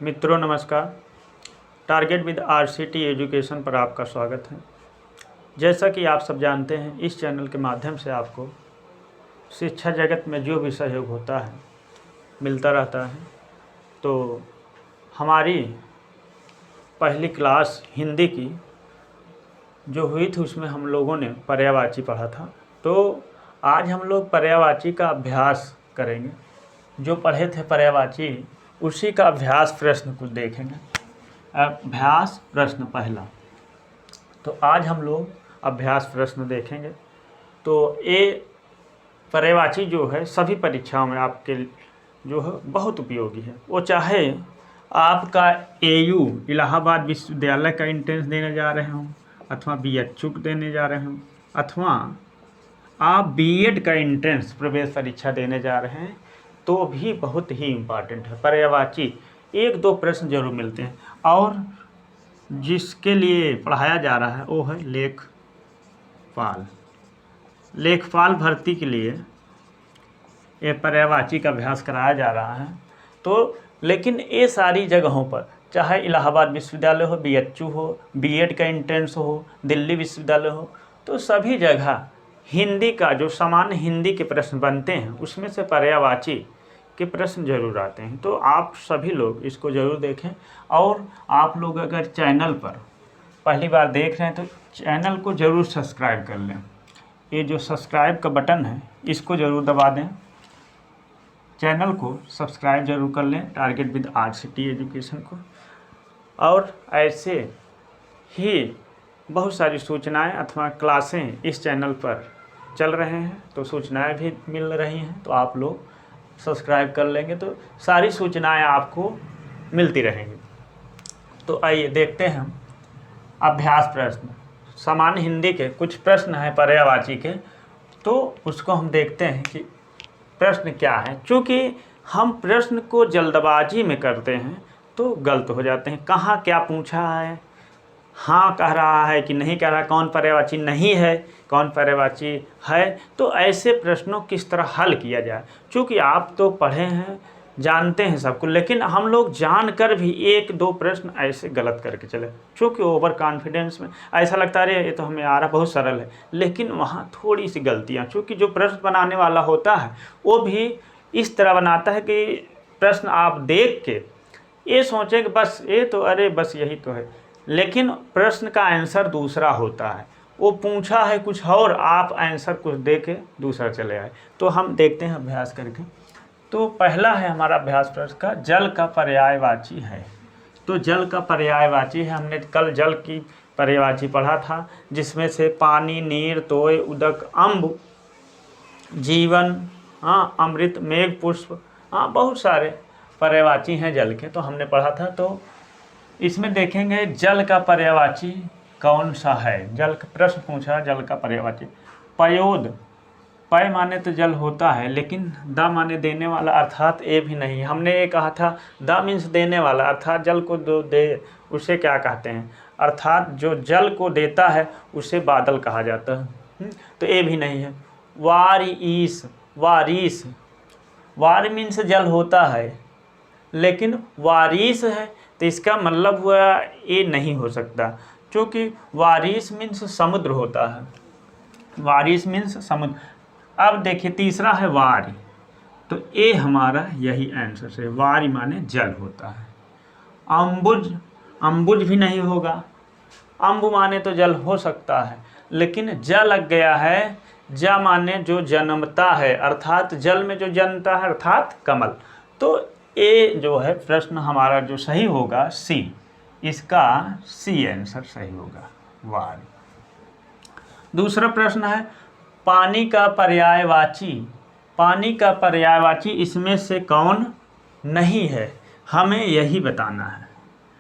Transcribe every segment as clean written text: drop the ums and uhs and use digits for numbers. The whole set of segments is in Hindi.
मित्रों नमस्कार। टारगेट विद आरसीटी एजुकेशन पर आपका स्वागत है। जैसा कि आप सब जानते हैं, इस चैनल के माध्यम से आपको शिक्षा जगत में जो भी सहयोग होता है मिलता रहता है। तो हमारी पहली क्लास हिंदी की जो हुई थी उसमें हम लोगों ने पर्यायवाची पढ़ा था। तो आज हम लोग पर्यायवाची का अभ्यास करेंगे। जो पढ़े थे पर्यायवाची उसी का अभ्यास प्रश्न कुछ देखेंगे। अभ्यास प्रश्न पहला। तो आज हम लोग अभ्यास प्रश्न देखेंगे। तो ये पर्यायवाची जो है सभी परीक्षाओं में आपके जो है बहुत उपयोगी है। वो चाहे आपका एयू इलाहाबाद विश्वविद्यालय का एंट्रेंस देने जा रहे हों, अथवा बीएचयू देने जा रहे हों, अथवा आप बीएड का एंट्रेंस प्रवेश परीक्षा देने जा रहे हैं, तो भी बहुत ही इम्पॉर्टेंट है। पर्यायवाची एक दो प्रश्न जरूर मिलते हैं। और जिसके लिए पढ़ाया जा रहा है वो है लेखपाल। लेखपाल भर्ती के लिए ये पर्यायवाची का अभ्यास कराया जा रहा है। तो लेकिन ये सारी जगहों पर, चाहे इलाहाबाद विश्वविद्यालय हो, बीएचयू हो, बीएड का एंट्रेंस हो, दिल्ली विश्वविद्यालय हो, तो सभी जगह हिंदी का जो सामान्य हिंदी के प्रश्न बनते हैं उसमें से पर्यायवाची के प्रश्न जरूर आते हैं। तो आप सभी लोग इसको ज़रूर देखें। और आप लोग अगर चैनल पर पहली बार देख रहे हैं तो चैनल को ज़रूर सब्सक्राइब कर लें। ये जो सब्सक्राइब का बटन है इसको ज़रूर दबा दें। चैनल को सब्सक्राइब जरूर कर लें, टारगेट विद आरसीटी एजुकेशन को। और ऐसे ही बहुत सारी सूचनाएं अथवा क्लासें इस चैनल पर चल रहे हैं, तो सूचनाएं भी मिल रही हैं। तो आप लोग सब्सक्राइब कर लेंगे तो सारी सूचनाएं आपको मिलती रहेंगी। तो आइए देखते हैं हम अभ्यास प्रश्न। सामान्य हिंदी के कुछ प्रश्न हैं पर्यायवाची के, तो उसको हम देखते हैं कि प्रश्न क्या है। चूँकि हम प्रश्न को जल्दबाजी में करते हैं तो गलत हो जाते हैं। कहाँ क्या पूछा है, हाँ कह रहा है कि नहीं कह रहा, कौन पर्यायवाची नहीं है, कौन पर्यायवाची है, तो ऐसे प्रश्नों किस तरह हल किया जाए। चूँकि आप तो पढ़े हैं, जानते हैं सबको, लेकिन हम लोग जानकर भी एक दो प्रश्न ऐसे गलत करके चले। चूँकि ओवर कॉन्फिडेंस में ऐसा लगता है अरे ये तो हमें आ रहा, बहुत सरल है, लेकिन वहाँ थोड़ी सी गलतियाँ। चूँकि जो प्रश्न बनाने वाला होता है वो भी इस तरह बनाता है कि प्रश्न आप देख के ये सोचें कि बस ये तो अरे बस यही तो है, लेकिन प्रश्न का आंसर दूसरा होता है। वो पूछा है कुछ और, आप आंसर कुछ दे के दूसरा चले आए। तो हम देखते हैं अभ्यास करके। तो पहला है हमारा अभ्यास प्रश्न का, जल का पर्यायवाची है। तो जल का पर्यायवाची है, हमने कल जल की पर्यायवाची पढ़ा था, जिसमें से पानी, नीर, तोय, उदक, अम्ब, जीवन, अमृत, मेघ, पुष्प, बहुत सारे पर्यायवाची हैं जल के, तो हमने पढ़ा था। तो इसमें देखेंगे जल का पर्यायवाची कौन सा है। जल का प्रश्न पूछा, जल का पर्यायवाची पयोद। पय माने तो जल होता है, लेकिन द माने देने वाला, अर्थात ए भी नहीं। हमने ये कहा था द मीन्स देने वाला, अर्थात जल को जो दे उसे क्या कहते हैं, अर्थात जो जल को देता है उसे बादल कहा जाता है। तो ए भी नहीं है। वारिस, वारिस, वार मीन्स जल होता है, लेकिन वारिस है तो इसका मतलब हुआ ये नहीं हो सकता, क्योंकि वारिस मीन्स समुद्र होता है। वारिस मीन्स समुद्र। अब देखिए तीसरा है वारी, तो ये हमारा यही आंसर है। वारी माने जल होता है। अम्बुज, अम्बुज भी नहीं होगा। अम्बु माने तो जल हो सकता है, लेकिन ज लग गया है। ज माने जो जन्मता है, अर्थात जल में जो जन्मता है, अर्थात कमल। तो ये जो है प्रश्न हमारा जो सही होगा सी, इसका सी आंसर सही होगा, वारी। दूसरा प्रश्न है पानी का पर्यायवाची। पानी का पर्यायवाची इसमें से कौन नहीं है, हमें यही बताना है।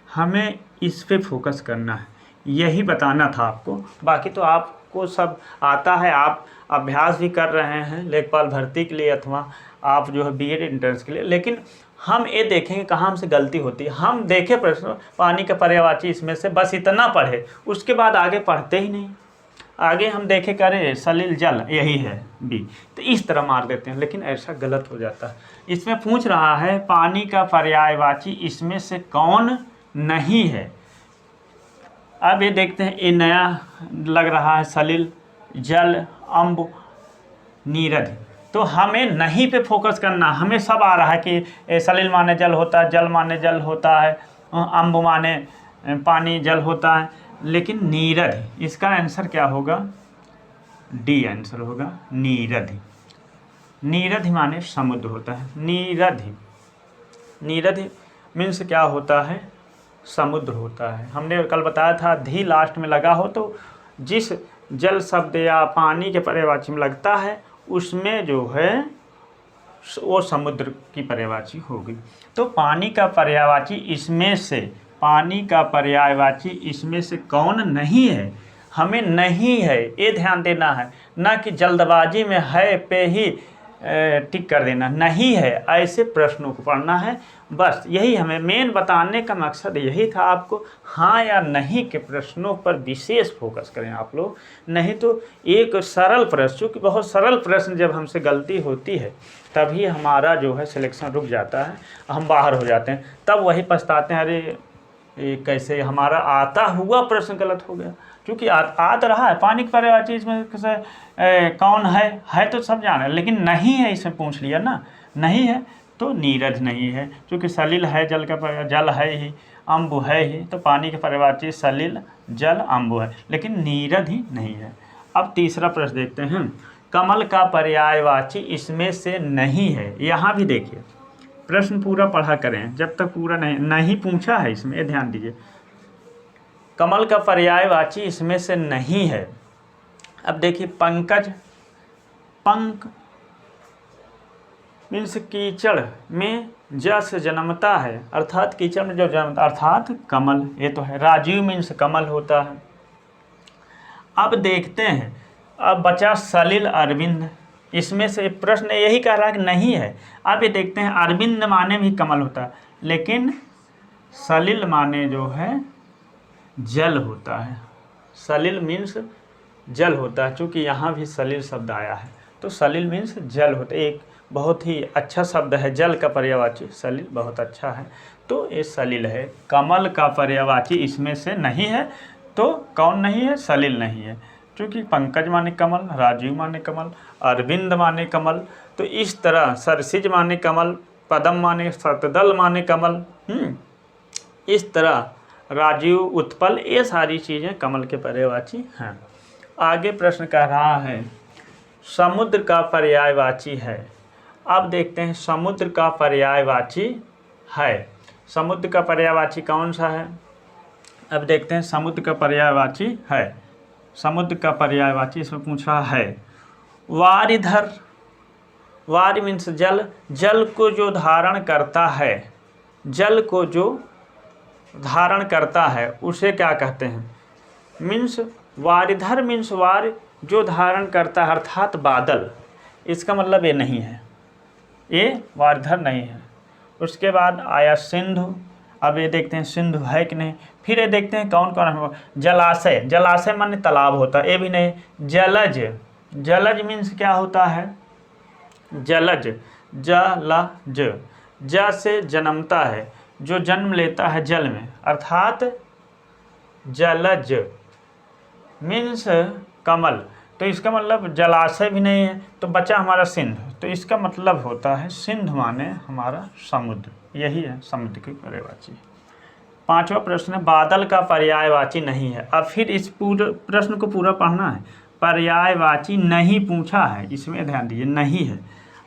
हमें इस पे फोकस करना है, यही बताना था आपको। बाकी तो आपको सब आता है, आप अभ्यास भी कर रहे हैं लेखपाल भर्ती के लिए, अथवा आप जो है बीएड एंट्रेंस के लिए। लेकिन हम ये देखेंगे कहाँ हमसे गलती होती है। हम देखें प्रश्न पानी का पर्यायवाची इसमें से, बस इतना पढ़े, उसके बाद आगे पढ़ते ही नहीं। आगे हम देखे करें सलिल जल, यही है बी। तो इस तरह मार देते हैं, लेकिन ऐसा गलत हो जाता है। इसमें पूछ रहा है पानी का पर्यायवाची इसमें से कौन नहीं है। अब ये देखते हैं, ये नया लग रहा है सलिल जल अम्ब नीरद। तो हमें नहीं पे फोकस करना, हमें सब आ रहा है कि सलिल माने जल होता है, जल माने जल होता है, अम्ब माने पानी जल होता है, लेकिन नीरद इसका आंसर क्या होगा, डी आंसर होगा नीरद। नीरद माने समुद्र होता है, नीरद नीरद मीन्स क्या होता है, समुद्र होता है। हमने कल बताया था धी लास्ट में लगा हो तो जिस जल शब्द या पानी के पर्यायवाची में लगता है उसमें जो है वो समुद्र की पर्यायवाची होगी। तो पानी का पर्यायवाची इसमें से, पानी का पर्यायवाची इसमें से कौन नहीं है, हमें नहीं है ये ध्यान देना है, ना कि जल्दबाजी में है पे ही टिक कर देना, नहीं है ऐसे प्रश्नों को पढ़ना है। बस यही हमें मेन बताने का मकसद यही था आपको, हाँ या नहीं के प्रश्नों पर विशेष फोकस करें आप लोग। नहीं तो एक सरल प्रश्न, चूँकि बहुत सरल प्रश्न जब हमसे गलती होती है तभी हमारा जो है सिलेक्शन रुक जाता है, हम बाहर हो जाते हैं, तब वही पछताते हैं, अरे कैसे हमारा आता हुआ प्रश्न गलत हो गया। क्योंकि आ तो रहा है पानी की पर्यायवाची इसमें कौन है तो सब जाने, लेकिन नहीं है इसमें पूछ लिया ना, नहीं है तो नीरज नहीं है। क्योंकि सलिल है जल का जल है ही, अम्बु है ही, तो पानी की पर्यायवाची सलिल जल अम्बु है, लेकिन नीरज ही नहीं है। अब तीसरा प्रश्न देखते हैं, कमल का पर्यायवाची इसमें से नहीं है। यहाँ भी देखिए प्रश्न पूरा पढ़ा करें, जब तक पूरा नहीं पूछा है इसमें, ये ध्यान दीजिए। कमल का पर्यायवाची इसमें से नहीं है। अब देखिए पंकज, पंक मीन्स कीचड़ में ज से जन्मता है, अर्थात कीचड़ में जो जन्मता अर्थात कमल, ये तो है। राजीव मीन्स कमल होता है। अब देखते हैं, अब बचा सलिल अरविंद, इसमें से प्रश्न यही कह रहा है कि नहीं है। अब ये देखते हैं अरविंद माने भी कमल होता है, लेकिन सलिल माने जो है जल होता है, सलिल मीन्स जल होता है। चूँकि यहाँ भी सलिल शब्द आया है तो सलिल मीन्स जल होता है, एक बहुत ही अच्छा शब्द है, जल का पर्यायवाची सलिल बहुत अच्छा है, तो ये सलिल है। कमल का पर्यायवाची इसमें से नहीं है, तो कौन नहीं है, सलिल नहीं है। क्योंकि पंकज माने कमल, राजीव माने कमल, अरविंद माने कमल, तो इस तरह सरसिज माने कमल, पदम माने शतदल माने कमल, इस तरह राजीव उत्पल, ये सारी चीज़ें कमल के पर्यायवाची हैं। आगे प्रश्न कह रहा है समुद्र का पर्यायवाची है। अब देखते हैं समुद्र का पर्यायवाची है, समुद्र का पर्यायवाची कौन सा है। अब देखते हैं समुद्र का पर्यायवाची है, समुद्र का पर्यायवाची इसमें पूछ रहा है वारिधर। वारि मीन्स जल, जल को जो धारण करता है, जल को जो धारण करता है उसे क्या कहते हैं, मीन्स वारिधर मीन्स वार जो धारण करता है, अर्थात बादल। इसका मतलब ये नहीं है, ये वारिधर नहीं है। उसके बाद आया सिंधु। अब ये देखते हैं सिंधु है कि नहीं। फिर ये देखते हैं कौन कौन है। जलाशय, जलाशय माने तालाब होता है, ये भी नहीं। जलज, जलज मीन्स क्या होता है, जलज, जलज, ज से जन्मता है, जो जन्म लेता है जल में, अर्थात जलज मीन्स कमल। तो इसका मतलब जलाशय भी नहीं है, तो बचा हमारा सिंधु, तो इसका मतलब होता है सिंधु माने हमारा समुद्र, यही है समुद्र की पर्यायवाची। पांचवा प्रश्न है बादल का पर्यायवाची नहीं है। अब फिर इस पूरे प्रश्न को पूरा पढ़ना है, पर्यायवाची नहीं पूछा है, इसमें ध्यान दीजिए, नहीं है।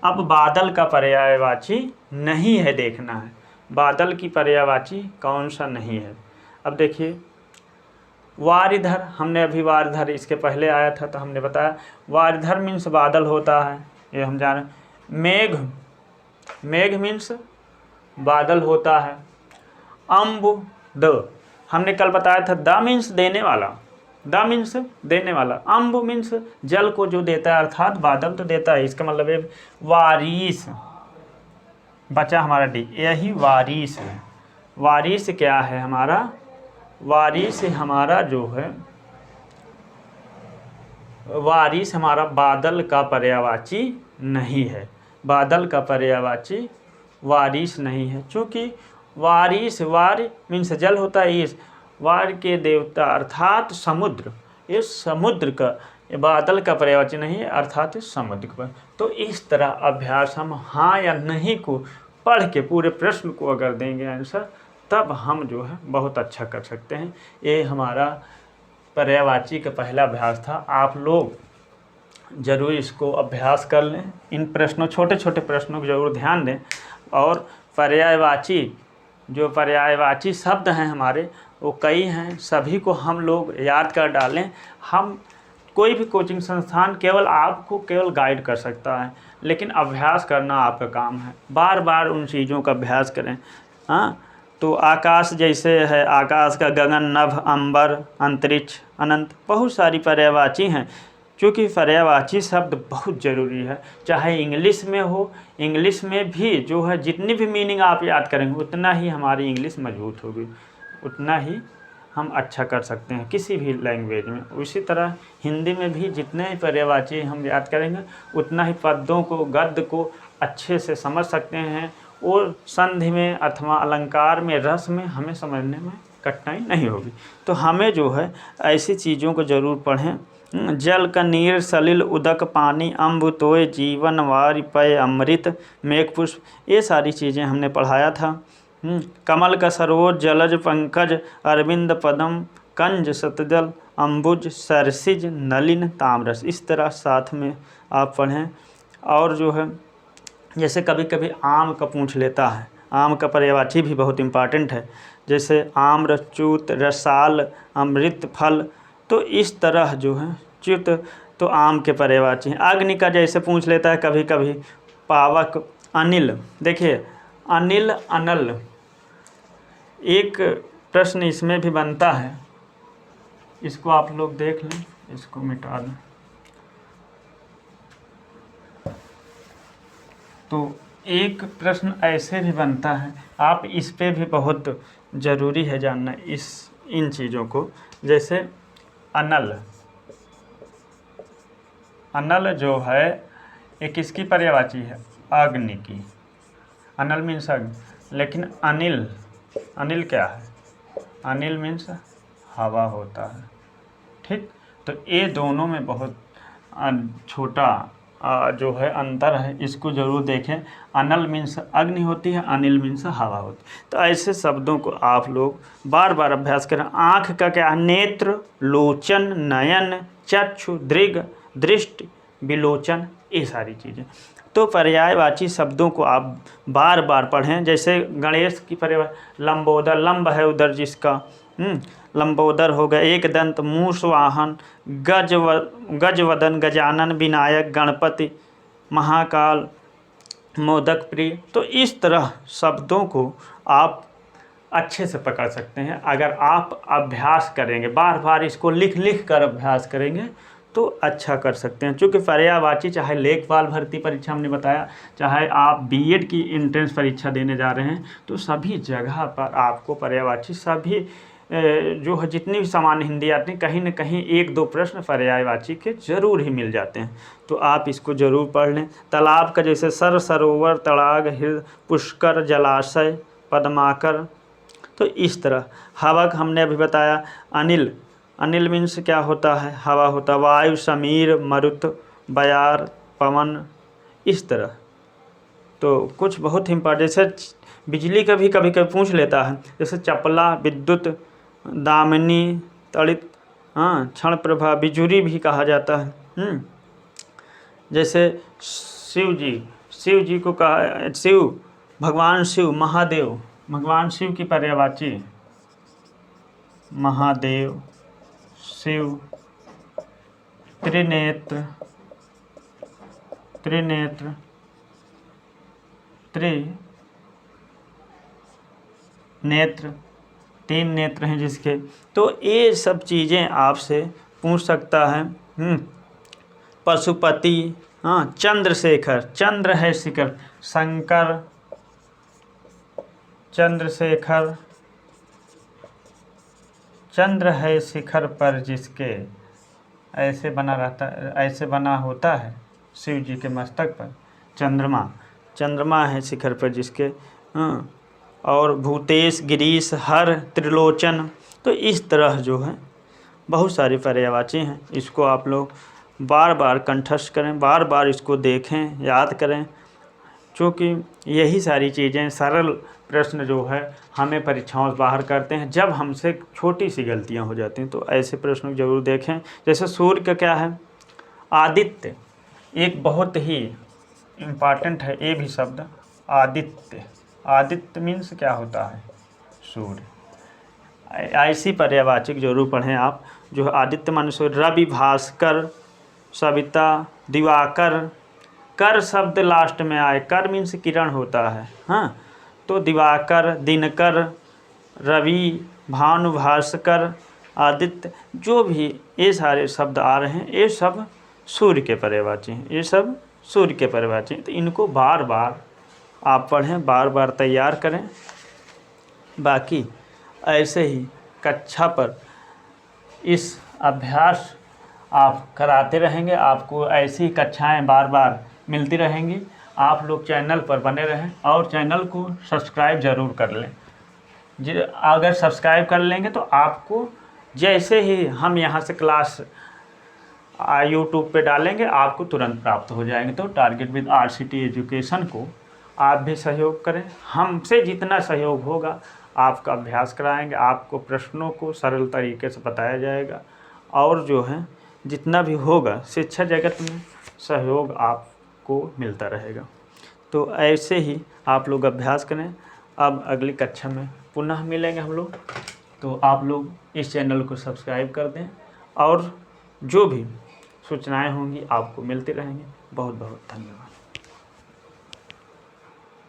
अब बादल का पर्यायवाची नहीं है, देखना है बादल की पर्यायवाची कौन सा नहीं है। अब देखिए वारिधर, हमने अभी वारिधर इसके पहले आया था तो हमने बताया वारिधर मीन्स बादल होता है, ये हम जाने। मेघ, मेघ मीन्स बादल होता है। अम्बु, द हमने कल बताया था, द मीन्स देने वाला, द मीन्स देने वाला, अम्बु मीन्स जल को जो देता है, अर्थात बादल तो देता है, इसका मतलब है वारिस। बचा हमारा डी, यही वारिस है। वारिस क्या है हमारा, वारिस हमारा जो है वारिस हमारा बादल का पर्यायवाची नहीं है, बादल का पर्यायवाची वारिस नहीं है, क्योंकि वारिस, वार मीन्स जल होता है, इस वार के देवता अर्थात समुद्र, इस समुद्र का, बादल का पर्यायवाची नहीं है अर्थात इस समुद्र का। तो इस तरह अभ्यास हम हाँ या नहीं को पढ़ के पूरे प्रश्न को अगर देंगे आंसर, तब हम जो है बहुत अच्छा कर सकते हैं। ये हमारा पर्यायवाची का पहला अभ्यास था। आप लोग ज़रूर इसको अभ्यास कर लें, इन प्रश्नों, छोटे छोटे प्रश्नों को ज़रूर ध्यान दें। और पर्यायवाची, जो पर्यायवाची शब्द हैं हमारे, वो कई हैं, सभी को हम लोग याद कर डालें। हम कोई भी कोचिंग संस्थान केवल आपको केवल गाइड कर सकता है, लेकिन अभ्यास करना आपका काम है। बार बार उन चीज़ों का अभ्यास करें। हाँ, तो आकाश जैसे है, आकाश का गगन, नभ, अंबर, अंतरिक्ष, अनंत, बहुत सारी पर्यायवाची हैं। क्योंकि पर्यायवाची शब्द बहुत ज़रूरी है, चाहे इंग्लिश में हो, इंग्लिश में भी जो है जितनी भी मीनिंग आप याद करेंगे उतना ही हमारी इंग्लिश मजबूत होगी, उतना ही हम अच्छा कर सकते हैं किसी भी लैंग्वेज में। उसी तरह हिंदी में भी जितने ही पर्यायवाची हम याद करेंगे उतना ही पदों को, गद्य को अच्छे से समझ सकते हैं, और संधि में अथवा अलंकार में, रस में हमें समझने में कठिनाई नहीं होगी। तो हमें जो है ऐसी चीज़ों को ज़रूर पढ़ें। जल का नीर सलिल उदक पानी, अम्ब तोय जीवन वारि पय अमृत मेघ पुष्प, ये सारी चीज़ें हमने पढ़ाया था। कमल का सरोज जलज पंकज, अरविंद पदम कंज सतजल, अम्बुज सरसिज नलिन ताम्रस, इस तरह साथ में आप पढ़ें। और जो है जैसे कभी कभी आम का पूछ लेता है, आम का पर्यायवाची भी बहुत इम्पॉर्टेंट है, जैसे आम्र, च्यूत, रसाल, अमृत फल, तो इस तरह जो है च्युत तो आम के पर्यायवाची हैं। अग्नि का जैसे पूछ लेता है कभी कभी, पावक, अनिल, देखिए अनिल, अनल, एक प्रश्न इसमें भी बनता है, इसको आप लोग देख लें, इसको मिटा दें। तो एक प्रश्न ऐसे भी बनता है, आप इस पे भी बहुत ज़रूरी है जानना इन चीज़ों को। जैसे अनल, अनल जो है ये किसकी पर्यायवाची है? अग्नि की। अनल मीन्स अग्नि, लेकिन अनिल, अनिल क्या है? अनिल मीन्स हवा होता है। ठीक, तो ये दोनों में बहुत छोटा जो है अंतर है, इसको ज़रूर देखें। अनल मीन्स अग्नि होती है, अनिल मीन्स हवा होती है। तो ऐसे शब्दों को आप लोग बार बार अभ्यास करें। आँख का क्या? नेत्र, लोचन, नयन, चक्षु, दृग, दृष्टि, विलोचन, ये सारी चीज़ें। तो पर्यायवाची शब्दों को आप बार बार पढ़ें। जैसे गणेश की पर्याय, लंबोदर, लंब है उधर जिसका, लंबोदर हो गया। एक दंत, मूष वाहन, गजवदन, गजानन, विनायक, गणपति, महाकाल, मोदक प्रिय। तो इस तरह शब्दों को आप अच्छे से पकड़ सकते हैं अगर आप अभ्यास करेंगे, बार बार इसको लिख लिख कर अभ्यास करेंगे तो अच्छा कर सकते हैं। चूँकि पर्यायवाची चाहे लेखपाल भर्ती परीक्षा हमने बताया, चाहे आप बीएड की एंट्रेंस परीक्षा देने जा रहे हैं, तो सभी जगह पर आपको पर्यायवाची सभी जो है जितनी भी सामान्य हिंदी आती है, कहीं न कहीं एक दो प्रश्न पर्यायवाची के ज़रूर ही मिल जाते हैं। तो आप इसको ज़रूर पढ़ लें। तालाब का जैसे सर, सरोवर, तड़ाग, हृदय, पुष्कर, जलाशय, पद्माकर, तो इस तरह। हवा का हमने अभी बताया। अनिल, अनिल मीन्स क्या होता है? हवा होता है। वायु, समीर, मरुत, बयार, पवन, इस तरह। तो कुछ बहुत इम्पोर्टेंट, जैसे बिजली का भी कभी कभी पूछ लेता है, जैसे चपला, विद्युत, दामिनी, तड़ित, क्षण प्रभा, बिजुरी भी कहा जाता है। जैसे शिव जी को कहा, शिव, भगवान शिव, महादेव, भगवान शिव की पर्यायवाची महादेव, शिव, त्रिनेत्र, त्रिनेत्र, नेत्र, 3 नेत्र हैं जिसके। तो ये सब चीज़ें आपसे पूछ सकता है। पशुपति, चंद्रशेखर, चंद्र है शिखर, शंकर, चंद्रशेखर, चंद्र है शिखर पर जिसके, ऐसे बना रहता, ऐसे बना होता है शिव जी के मस्तक पर चंद्रमा, चंद्रमा है शिखर पर जिसके। और भूतेश, गिरीश, हर, त्रिलोचन। तो इस तरह जो है बहुत सारे पर्यायवाची हैं। इसको आप लोग बार बार कंठस्थ करें, बार बार इसको देखें, याद करें, क्योंकि यही सारी चीज़ें सरल प्रश्न जो है हमें परीक्षाओं से बाहर करते हैं जब हमसे छोटी सी गलतियां हो जाती हैं। तो ऐसे प्रश्न जरूर देखें। जैसे सूर्य का क्या है, आदित्य, एक बहुत ही इम्पॉर्टेंट है ये भी शब्द, आदित्य। आदित्य मीन्स क्या होता है, सूर्य। ऐसी पर्यायवाचक जरूर पढ़ें आप, जो आदित्य माने सूर्य। रवि, भास्कर, सविता, दिवाकर। कर शब्द लास्ट में आए, कर मीन्स किरण होता है। हाँ, तो दिवाकर, दिनकर, रवि, भानु, भास्कर, आदित्य, जो भी ये सारे शब्द आ रहे हैं ये सब सूर्य के पर्यायवाची हैं, ये सब सूर्य के पर्यायवाची हैं। तो इनको बार बार आप पढ़ें, बार बार तैयार करें। बाकी ऐसे ही कक्षा पर इस अभ्यास आप कराते रहेंगे, आपको ऐसी कक्षाएं बार बार मिलती रहेंगी। आप लोग चैनल पर बने रहें और चैनल को सब्सक्राइब ज़रूर कर लें। अगर सब्सक्राइब कर लेंगे तो आपको जैसे ही हम यहाँ से क्लास यूट्यूब पे डालेंगे आपको तुरंत प्राप्त हो जाएंगे। तो टारगेट विद RCT एजुकेशन को आप भी सहयोग करें, हमसे जितना सहयोग होगा आपका अभ्यास कराएंगे, आपको प्रश्नों को सरल तरीके से बताया जाएगा और जो है जितना भी होगा शिक्षा जगत में सहयोग आपको मिलता रहेगा। तो ऐसे ही आप लोग अभ्यास करें। अब अगली कक्षा में पुनः मिलेंगे हम लोग, तो आप लोग इस चैनल को सब्सक्राइब कर दें और जो भी सूचनाएं होंगी आपको मिलती रहेंगी। बहुत बहुत धन्यवाद।